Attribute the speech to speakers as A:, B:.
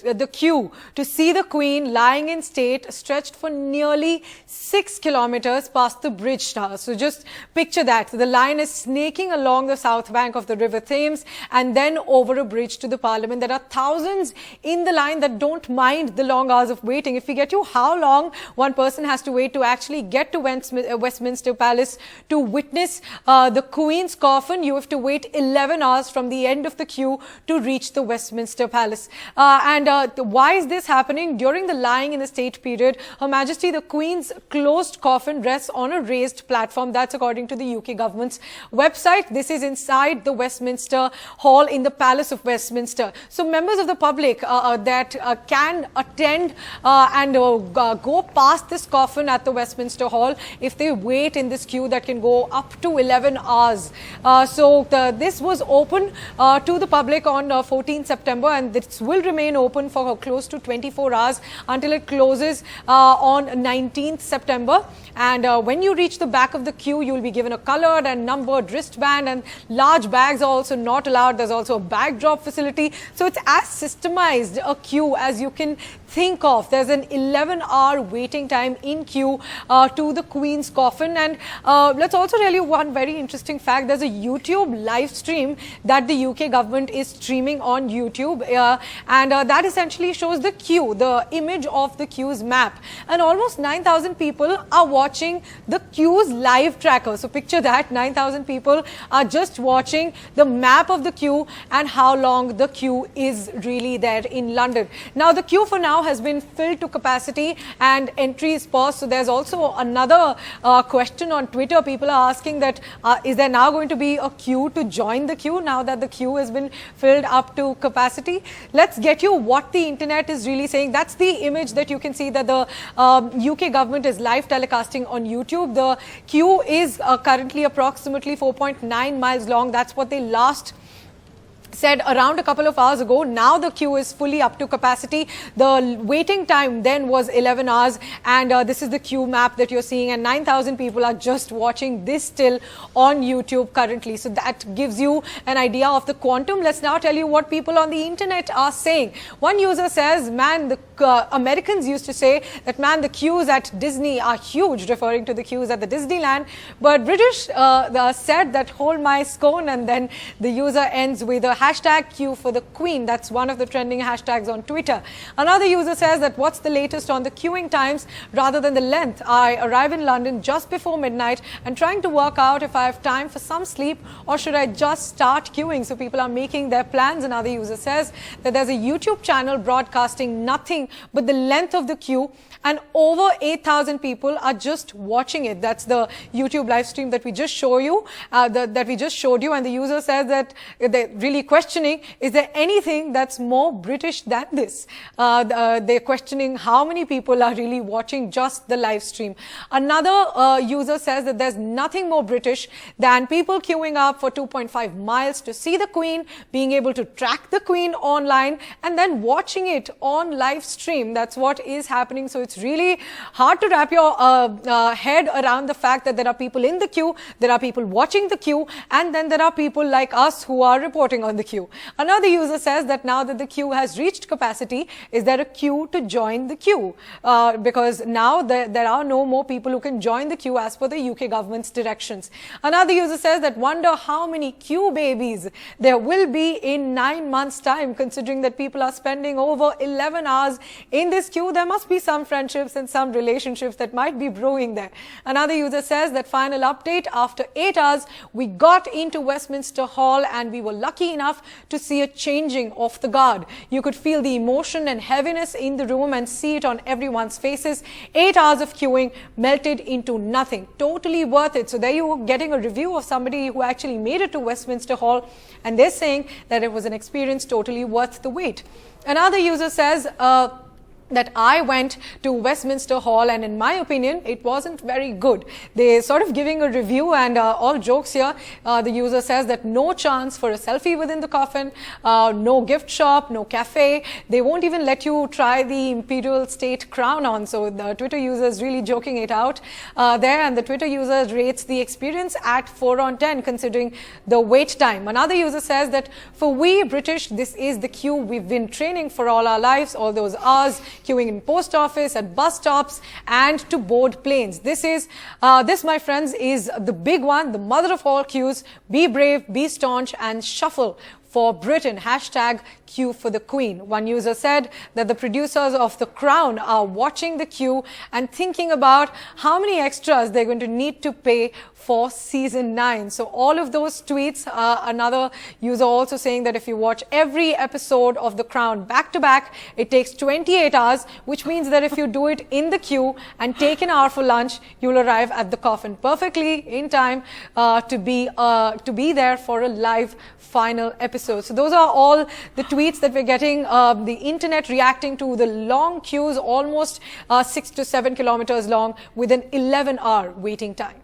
A: the queue to see the Queen lying in state stretched for nearly 6 kilometers past the bridge tower. So just picture that. The line is snaking along the south bank of the River Thames and then over a bridge to the Parliament. There are thousands in the line that don't mind the long hours of waiting. If we get you how long one person has to wait to actually get to Westminster Palace to witness the Queen's coffin, you have to wait 11 hours from the end of the queue to reach the Westminster Palace. Why is this happening? During the lying in the state period, Her Majesty the Queen's closed coffin rests on a raised platform. That's according to the UK government's website. This is inside the Westminster Hall in the Palace of Westminster. So members of the public that can attend and go past this coffin at the Westminster Hall, if they wait in this queue, that can go up to 11 hours. This was open to the public on 14 September and this will remain open for close to 24 hours until it closes on 19th September. And when you reach the back of the queue, you will be given a colored and numbered wristband, and large bags are also not allowed. There's also a bag drop facility. So it's as systemized a queue as you can think of. There's an 11-hour waiting time in queue to the Queen's coffin. And let's also tell you one very interesting fact. There's a YouTube live stream that the UK government is streaming on YouTube. That essentially shows the queue, the image of the queue's map. And almost 9,000 people are watching the queue's live tracker. So picture that, 9,000 people are just watching the map of the queue and how long the queue is really there in London. Now, the queue for now has been filled to capacity and entry is paused. So there's also another question on Twitter. People are asking that is there now going to be a queue to join the queue now that the queue has been filled up to capacity? Let's get you what the internet is really saying. That's the image that you can see that the UK government is live telecasting on YouTube. The queue is currently approximately 4.9 miles long. That's what they last said around a couple of hours ago. Now the queue is fully up to capacity. The waiting time then was 11 hours and this is the queue map that you're seeing, and 9,000 people are just watching this still on YouTube currently. So that gives you an idea of the quantum. Let's now tell you what people on the internet are saying. One user says, man, the Americans used to say that, man, the queues at Disney are huge, referring to the queues at the Disneyland. But British said that, hold my scone, and then the user ends with a hashtag queue for the Queen. That's one of the trending hashtags on Twitter. Another user says that, what's the latest on the queuing times rather than the length? I arrive in London just before midnight and trying to work out if I have time for some sleep or should I just start queuing? So people are making their plans. Another user says that there's a YouTube channel broadcasting nothing but the length of the queue and over 8,000 people are just watching it. That's the YouTube live stream that we just showed you, and the user says that they're really questioning, is there anything that's more British than this? They're questioning how many people are really watching just the live stream. Another user says that there's nothing more British than people queuing up for 2.5 miles to see the Queen, being able to track the Queen online and then watching it on live stream. That's what is happening. So it's really hard to wrap your head around the fact that there are people in the queue, there are people watching the queue, and then there are people like us who are reporting on the queue. Another user says that now that the queue has reached capacity, is there a queue to join the queue? Because now there are no more people who can join the queue as per the UK government's directions. Another user says that, wonder how many queue babies there will be in 9 months' time, considering that people are spending over 11 hours in this queue. There must be some friendships and some relationships that might be brewing there. Another user says that, final update, after 8 hours, we got into Westminster Hall and we were lucky enough to see a changing of the guard. You could feel the emotion and heaviness in the room and see it on everyone's faces. 8 hours of queuing melted into nothing. Totally worth it. So there you were getting a review of somebody who actually made it to Westminster Hall, and they're saying that it was an experience totally worth the wait. Another user says, that I went to Westminster Hall, and in my opinion, it wasn't very good. They sort of giving a review, and all jokes here. The user says that no chance for a selfie within the coffin, no gift shop, no cafe. They won't even let you try the imperial state crown on. So the Twitter user is really joking it out there, and the Twitter user rates the experience at 4 on 10, considering the wait time. Another user says that for we British, this is the queue we've been training for all our lives, all those hours, queuing in post office, at bus stops, and to board planes. This, my friends, is the big one, the mother of all queues. Be brave, be staunch, and shuffle for Britain. Hashtag queue for the Queen. One user said that the producers of The Crown are watching the queue and thinking about how many extras they're going to need to pay for season 9. So all of those tweets, another user also saying that if you watch every episode of The Crown back to back, it takes 28 hours, which means that if you do it in the queue and take an hour for lunch, you'll arrive at the coffin perfectly in time to be there for a live final episode. So those are all the tweets that we're getting. The internet reacting to the long queues, almost 6 to 7 kilometers long, with an 11-hour waiting time.